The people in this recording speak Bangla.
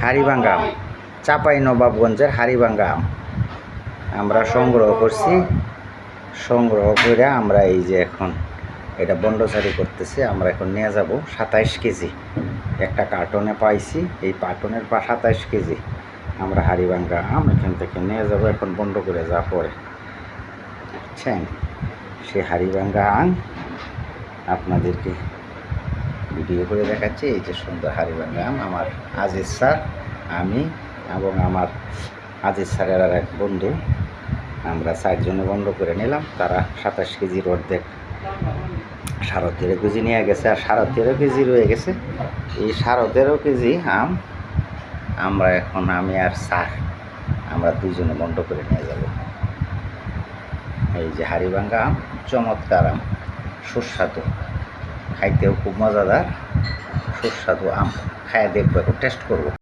হাড়িভাঙ্গা আম, চাঁপাইনবাবগঞ্জের হাড়িভাঙ্গা আম আমরা সংগ্রহ করছি। সংগ্রহ করে আমরা এই যে এখন এটা বন্ডচারি করতেছি। আমরা এখন নিয়ে যাব 27 কেজি একটা কার্টনে পাইছি। এই কার্টনের 27 কেজি আমরা হাড়িভাঙ্গা আম এখান থেকে নিয়ে যাব এখন বন্ধ করে যা পরে, বুঝছেন? সেই হাড়িভাঙ্গা আম আপনাদেরকে ভিডিও করে দেখাচ্ছি। এই যে সুন্দর হাড়িভাঙ্গা আম আমার আজিজ স্যার, আমি এবং আমার আজিজ স্যারের আর এক বন্ধু, আমরা 4 জনে বন্ধ করে নিলাম। তারা 27 কেজির অর্ধেক 13.5 কেজি নিয়ে গেছে, আর 13.5 কেজি রয়ে গেছে। এই 13.5 কেজি আম আমরা এখন আমি আর স্যার আমরা 2 জনে বন্ধ করে নিয়ে যাব। এই যে হাড়িভাঙ্গা আম, চমৎকার আম, সুস্বাদু, খাইতেও খুব মজাদার, সুস্বাদু আম। খাইয়ে দেখবো, এখন টেস্ট করবো।